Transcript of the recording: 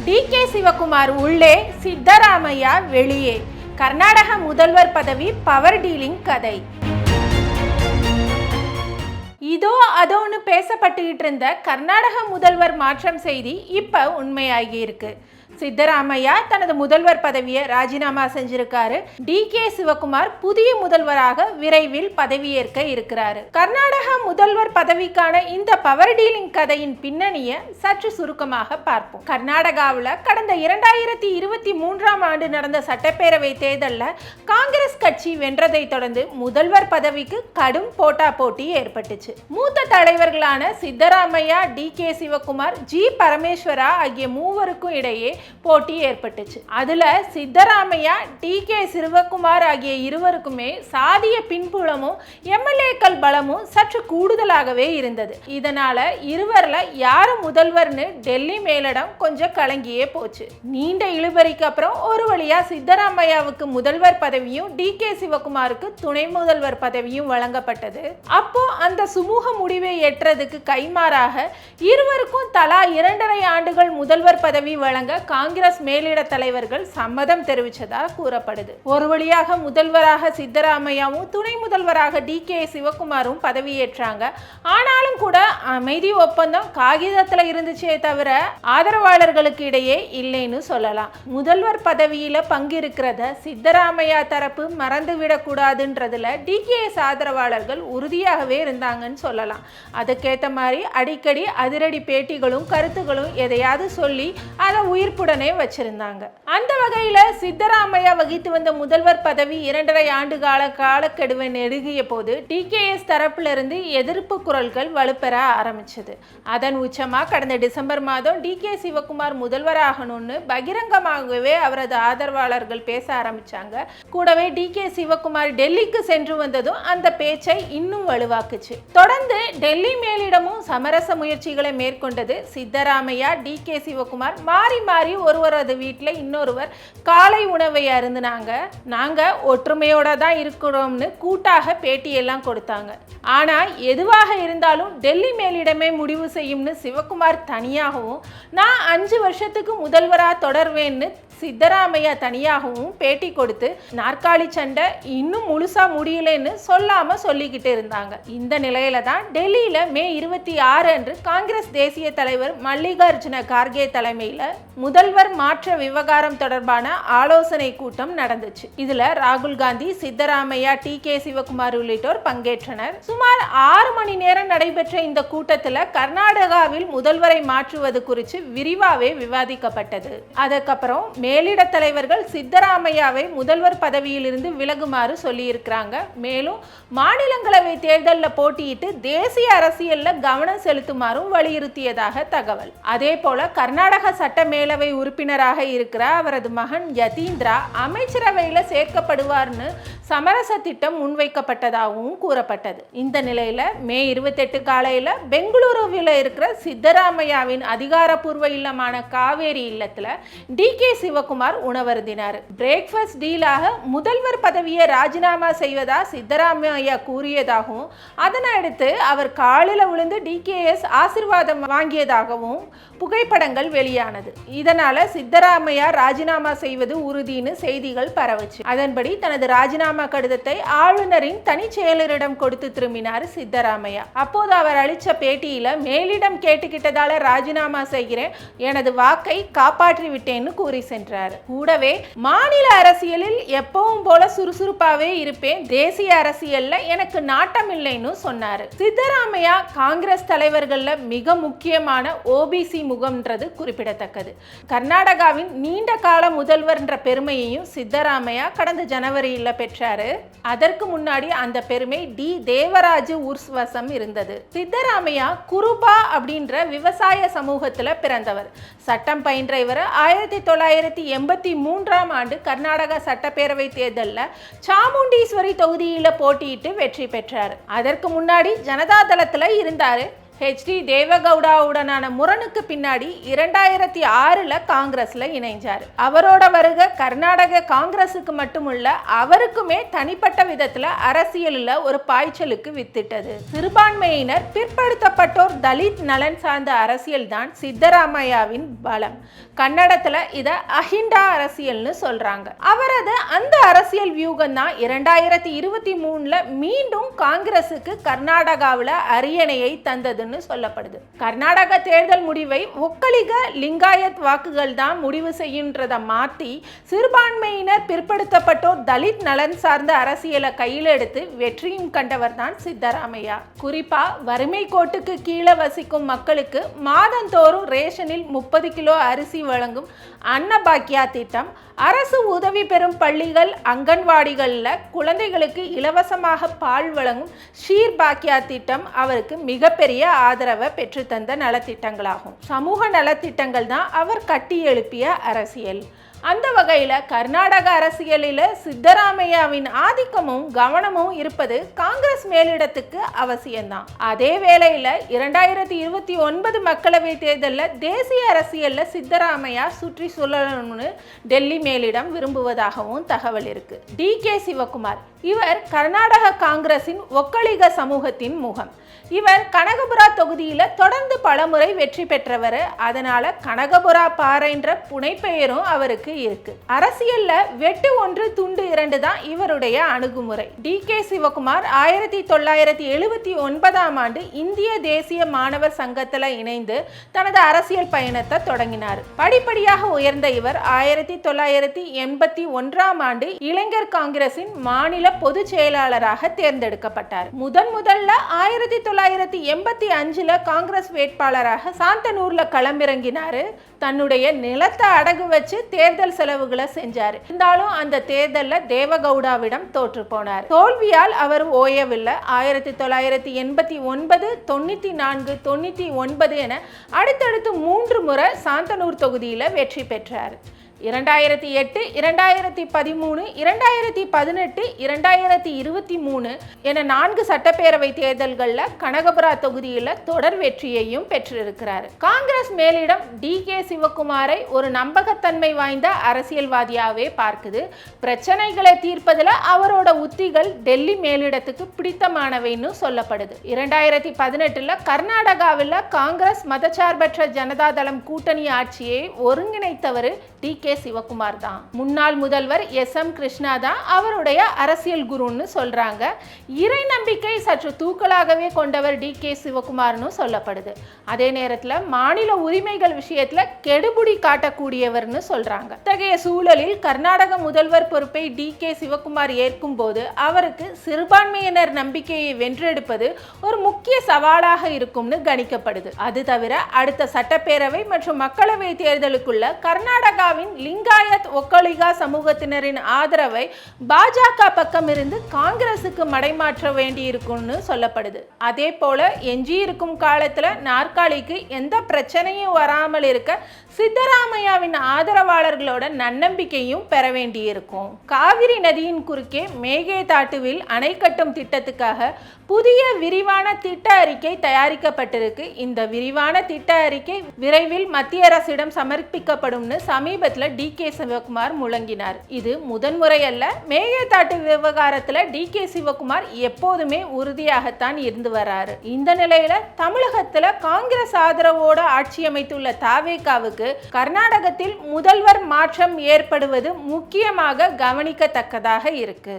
DK. Sivakumar உள்ளே, சித்தராமையா வெளியே. கர்நாடக முதல்வர் பதவி பவர் டீலிங் கதை. இதோ அதோன்னு பேசப்பட்டுக்கிட்டு இருந்த கர்நாடக முதல்வர் மாற்றம் செய்தி இப்ப உண்மையாகி இருக்கு. சித்தராமையா தனது முதல்வர் பதவியை ராஜினாமா செஞ்சிருக்காரு. டி.கே. சிவகுமார் புதிய முதல்வராக விரைவில் பதவியேற்க இருக்கிறாரு. கர்நாடக முதல்வர் பதவிக்கான இந்த பவர் டீலிங் கதையின் பின்னணியை சற்று சுருக்கமாக பார்ப்போம். கர்நாடகாவில் கடந்த 2023ஆம் ஆண்டு நடந்த சட்டப்பேரவை தேர்தலில் காங்கிரஸ் கட்சி வென்றதை தொடர்ந்து முதல்வர் பதவிக்கு கடும் போட்டா போட்டி ஏற்பட்டுச்சு. மூத்த தலைவர்களான சித்தராமையா, டி.கே. சிவகுமார், ஜி. பரமேஸ்வரா ஆகிய மூவருக்கும் இடையே போட்டி ஏற்பட்டுச்சு. அதுல சித்தராமையா, டி.கே. சிவகுமார் ஆகிய இருவருக்குமே சாதிய பின்புலமும் எம்எல்ஏக்கள் பலமும் சற்று கூடுதலாகவே இருந்தது. இதனால இருவர்ல யாரு முதல்வர்னு டெல்லி மேலிடம் கொஞ்சம் கலங்கியே போச்சு. நீண்ட இழுபறிக்கு அப்புறம் ஒரு வழியா சித்தராமையாவுக்கு முதல்வர் பதவியும் டி.கே. சிவகுமாருக்கு துணை முதல்வர் பதவியும் வழங்கப்பட்டது. அப்போ அந்த சுமூக முடிவை ஏற்றதுக்கு கைமாறாக இருவருக்கும் தலா 2.5 ஆண்டுகள் முதல்வர் பதவி வழங்க காங்கிரஸ் மேலிட தலைவர்கள் சம்மதம் தெரிவித்ததா கூறப்படுது. ஒரு வழியாக முதல்வராக சித்தராமையாவும் துணை முதல்வராக டி.கே. சிவகுமாரும் பதவியேற்றாங்க. ஆனாலும் கூட அமைதி ஒப்பந்தம் காகிதத்தில் இருந்துச்சே தவிர ஆதரவாளர்களுக்கு இடையே இல்லைன்னு சொல்லலாம். முதல்வர் பதவியில பங்கிருக்கிறத சித்தராமையா தரப்பு மறந்துவிடக் கூடாதுன்றதுல டி.கே.எஸ் ஆதரவாளர்கள் உறுதியாகவே இருந்தாங்கன்னு சொல்லலாம். அதுக்கேற்ற மாதிரி அடிக்கடி அதிரடி பேட்டிகளும் கருத்துகளும் எதையாவது சொல்லி அதை உயிர்ப்புடனே வச்சிருந்தாங்க. அந்த வகையில சித்தராமையா வகித்து வந்த முதல்வர் பதவி 2.5 ஆண்டு காலக்கெடுவை நெருங்கிய போது டி.கே.எஸ் தரப்புல இருந்து எதிர்ப்பு குரல்கள் வலுப்பெற ஆரம்பிச்சது. அதன் உச்சமா கடந்த டிசம்பர் மாதம் டி.கே. சிவகுமார் முதல்வராகணும்னு பகிரங்கமாகவே அவரது ஆதரவாளர்கள் பேச ஆரம்பிச்சாங்க. கூடவே டி.கே. சிவகுமார் டெல்லிக்கு சென்று வந்ததும் அந்த பேச்சை இன்னும் வலுவாக்குச்சு. தொடர்ந்து டெல்லி மேலிடமும் சமரச முயற்சிகளை மேற்கொண்டது. சித்தராமையா, டி.கே. சிவகுமார் மாறி மாறி ஒருவரது வீட்டில் இன்னொருவர் காலை உணவை அருந்தினாங்க. நாங்க ஒற்றுமையோட தான் இருக்கிறோம்னு கூட்டாக பேட்டியெல்லாம் கொடுத்தாங்க. ஆனா எதுவாக இருந்தாலும் டெல்லி மேலிடமே முடிவு செய்யும்னு சிவகுமார் தனியாகவும், நான் 5 வருஷத்துக்கு முதல்வரா தொடர்வேன்னு சித்தராமையா தனியாகவும் பேட்டி கொடுத்து நாற்காலி சண்டை இன்னும் முழுசா முடியலன்னு சொல்லாம சொல்லிக்கிட்டு இருந்தாங்க. இந்த நிலையில தான் டெல்லியில மே 26 அன்று காங்கிரஸ் தேசிய தலைவர் மல்லிகார்ஜுன கார்கே தலைமையில முதல்வர் மாற்ற விவகாரம் தொடர்பான ஆலோசனை கூட்டம் நடந்துச்சு. இதுல ராகுல் காந்தி, சித்தராமையா, டி.கே. சிவகுமார் உள்ளிட்டோர் பங்கேற்றனர். சுமார் 6 மணி நேரம் நடைபெற்ற இந்த கூட்டத்தில் கர்நாடகாவில் முதல்வரை மாற்றுவது குறித்து விரிவாகவே விவாதிக்கப்பட்டது. அதுக்கப்புறம் மேலிட தலைவர்கள் சித்தராமையாவை முதல்வர் பதவியிலிருந்து விலகுமாறு சொல்லியிருக்கிறாங்க. மேலும் மாநிலங்களவை தேர்தலில் போட்டியிட்டு தேசிய அரசியலில் கவனம் செலுத்துமாறும் வலியுறுத்தியதாக தகவல். அதே போல கர்நாடக சட்ட மேலவை உறுப்பினராக இருக்கிற அவரது மகன் யதீந்திரா அமைச்சரவையில் சேர்க்கப்படுவார்னு சமரச திட்டம் முன்வைக்கப்பட்டதாகவும் கூறப்பட்டது. இந்த நிலையில மே 28 காலையில பெங்களூருவில் இருக்கிற சித்தராமையாவின் அதிகாரப்பூர்வ இல்லமான காவேரி இல்லத்துல டி.கே. சிவகுமார் உணவருந்தினார். பிரேக்ஃபாஸ்ட் டீலாக முதல்வர் பதவியை ராஜினாமா செய்வதா சித்தராமையா கூறியதாகவும், அதனடுத்து அவர் காலில் விழுந்து டி.கே.எஸ் ஆசீர்வாதம் வாங்கியதாகவும் புகைப்படங்கள் வெளியானது. இதனால சித்தராமையா ராஜினாமா செய்வது உறுதின்னு செய்திகள் பரவுச்சு. அதன்படி தனது ராஜினாமா கடிதத்தை ஆளுநரின் தனி செயலரிடம் கொடுத்து திரும்பினார் சித்தராமையா. அப்போது அவர் அளித்த பேட்டியில மேலிடம் கேட்டுக்கிட்டதால ராஜினாமா செய்கிறேன், எனது வாக்கை காப்பாற்றி விட்டேன்னு கூறி சென்றார். கூடவே மாநில அரசியலில் எப்பவும் போல சுறுசுறுப்பாவே இருப்பேன், தேசிய அரசியல்ல எனக்கு நாட்டம் இல்லைன்னு சொன்னார். சித்தராமையா காங்கிரஸ் தலைவர்கள்ல மிக முக்கியமான ஓபிசி முகம்ன்றது குறிப்பிடத்தக்கது. கர்நாடகாவின் நீண்ட கால முதல்வர் என்ற பெருமையையும் சித்தராமையா கடந்த ஜனவரியில் பெற்றார். அதற்கு முன்னாடி அந்த பெருமை டி. தேவராஜு உர்ஸ் வசம் இருந்தது. சித்தராமையா குருபா அப்படின்ற விவசாய சமூகத்தில் பிறந்தவர். சட்டம் பயின்ற இவர் 1983ஆம் ஆண்டு கர்நாடக சட்டப்பேரவை தேர்தலில் சாமுண்டீஸ்வரி தொகுதியில் போட்டியிட்டு வெற்றி பெற்றார். அதற்கு முன்னாடி ஜனதா தளத்தில் இருந்தார். HD தேவகவுடாவுடனான முரணுக்கு பின்னாடி 2006 காங்கிரஸ்ல இணைஞ்சார். அவரோட வருகை கர்நாடக காங்கிரஸுக்கு மட்டுமல்ல, அவருக்குமே தனிப்பட்ட விதத்துல அரசியலில் ஒரு பாய்ச்சலுக்கு வித்திட்டது. சிறுபான்மையினர், பிற்படுத்தப்பட்டோர், தலித் நலன் சார்ந்த அரசியல் தான் சித்தராமையாவின் பலம். கன்னடத்துல இத அஹிண்டா அரசியல்னு சொல்றாங்க. அவரது அந்த அரசியல் வியூகம் தான் 2023 மீண்டும் காங்கிரசுக்கு கர்நாடகாவில் அரியணையை தந்ததுன்னு சொல்லப்படுது. கர்நாடக தேர்தல் முடிவை ஒக்கலிக லிங்காயத் வாக்குகள் தான் முடிவு செய்யுன்றதை மாற்றி சிறுபான்மையினர், பிற்படுத்தப்பட்டோர், தலித் நலன் சார்ந்த அரசியலை கையில் எடுத்து வெற்றியும் கண்டவர் தான் சித்தராமையா. குறிப்பா வறுமை கோட்டுக்கு கீழே வசிக்கும் மக்களுக்கு மாதந்தோறும் ரேஷனில் 30 கிலோ அரிசி வழங்கும் அன்னபாக்கியா திட்டம், அரசு உதவி பெறும் பள்ளிகள், அங்கன்வாடிகளில் குழந்தைகளுக்கு இலவசமாக பால் வழங்கும் ஷீர் பாக்கியா திட்டம் அவருக்கு மிகப்பெரிய ஆதரவை பெற்றுத்தந்த நலத்திட்டங்களாகும். சமூக நலத்திட்டங்கள் தான் அவர் கட்டி எழுப்பிய அரசியல். அந்த வகையில் கர்நாடக அரசியலில் சித்தராமையாவின் ஆதிக்கமும் கவனமும் இருப்பது காங்கிரஸ் மேலிடத்துக்கு அவசியம்தான். அதே வேளையில் 2029 மக்களவை தேர்தலில் தேசிய அரசியலில் சித்தராமையா சுற்றி சுழலணும்னு டெல்லி மேலிடம் விரும்புவதாகவும் தகவல் இருக்கு. DK சிவகுமார் இவர் கர்நாடக காங்கிரசின் ஒக்கலிக சமூகத்தின் முகம். இவர் கனகபுரா தொகுதியில் தொடர்ந்து பலமுறை வெற்றி பெற்றவர். அதனால கனகபுரா பாறைன்ற புனைப்பெயரும் அவருக்கு இருக்கு. அரசியல்ல வெட்டு ஒன்று துண்டு இரண்டு தான் இவருடைய அணுகுமுறை. DK சிவகுமார் 1979 ஆண்டு இந்திய தேசிய மாணவர் சங்கத்தில் இணைந்து தனது அரசியல் பயணத்தை தொடங்கினார். படிப்படியாக உயர்ந்த இவர் 1981 ஆண்டு இளைஞர் காங்கிரசின் மாநில பொதுச் செயலாளராக தேர்ந்தெடுக்கப்பட்டார். முதல்ல 1985 காங்கிரஸ் வேட்பாளராக சாந்தனூர்ல களமிறங்கினாரு. தன்னுடைய நிலத்தை அடகு வச்சு தேர்தல் செலவுகளை செஞ்சார். இருந்தாலும் அந்த தேர்தலில் தேவகவுடாவிடம் தோற்று போனார். தோல்வியால் அவர் ஓயவில்லை. 1989, 94, 99 என அடுத்தடுத்து 3 முறை சாந்தனூர் தொகுதியில் வெற்றி பெற்றார். 2008, 2013, 2018, 2023 என 4 சட்டப்பேரவை தேர்தல்களில் கனகபுரா தொகுதியில் தொடர் வெற்றியையும் பெற்றிருக்கிறார். காங்கிரஸ் மேலிடம் DK சிவகுமாரை ஒரு நம்பகத்தன்மை வாய்ந்த அரசியல்வாதியாகவே பார்க்குது. பிரச்சனைகளை தீர்ப்பதில் அவரோட உத்திகள் டெல்லி மேலிடத்துக்கு பிடித்தமானவைன்னு சொல்லப்படுது. 2018 கர்நாடகாவில் காங்கிரஸ் மதச்சார்பற்ற ஜனதாதளம் கூட்டணி ஆட்சியை ஒருங்கிணைத்தவர் DK சிவகுமார் தான். முன்னாள் முதல்வர் SM கிருஷ்ணா தான் அவருடைய அரசியல் குருன்னு சொல்றாங்க. இறை நம்பிக்கை சற்று தூக்கலாகவே கொண்டவர் DK சிவகுமார்னு சொல்லப்படுது. அதே நேரத்தில் மாநில உரிமைகள் விஷயத்துல கெடுபுடி காட்டக்கூடியவர்னு சொல்றாங்க. இத்தகைய சூழலில் கர்நாடக முதல்வர் பொறுப்பை DK சிவகுமார் ஏற்கும் போது அவருக்கு சிறுபான்மையினர் நம்பிக்கையை வென்றெடுப்பது ஒரு முக்கிய சவாலாக இருக்கும்னு கணிக்கப்படுது. அது தவிர அடுத்த சட்டப்பேரவை மற்றும் மக்களவை தேர்தலுக்குள்ள கர்நாடகாவின் லிங்காயத் ஒக்கலிகா சமூகத்தினரின் ஆதரவை பாஜக பக்கம் இருந்து காங்கிரசுக்கு மடைமாற்ற வேண்டியிருக்கும்னு சொல்லப்படுது. அதே போல எஞ்சி இருக்கும் காலத்துல நாற்காலிக்கு எந்த பிரச்சனையும் வராமல் இருக்க சித்தராமையாவின் ஆதரவாளர்களோட நன்னம்பிக்கையும் பெற வேண்டியிருக்கும். காவிரி நதியின் குறுக்கே மேகேதாட்டுவில் அணை கட்டும் திட்டத்துக்காக புதிய விரிவான திட்ட அறிக்கை தயாரிக்கப்பட்டிருக்கு. இந்த விரிவான திட்ட அறிக்கை விரைவில் மத்திய அரசிடம் சமர்ப்பிக்கப்படும்னு சமீபத்தில் DK சிவகுமார் முழங்கினார். இது முதன்முறை அல்ல. மேகதாட்டு விவகாரத்தில் DK சிவகுமார் எப்போதுமே உறுதியாகத்தான் இருந்து வராரு. இந்த நிலையில தமிழகத்தில் காங்கிரஸ் ஆதரவோடு ஆட்சி அமைத்துள்ள தாவேகாவுக்கு கர்நாடகத்தில் முதல்வர் மாற்றம் ஏற்படுவது முக்கியமாக கவனிக்கத்தக்கதாக இருக்கு.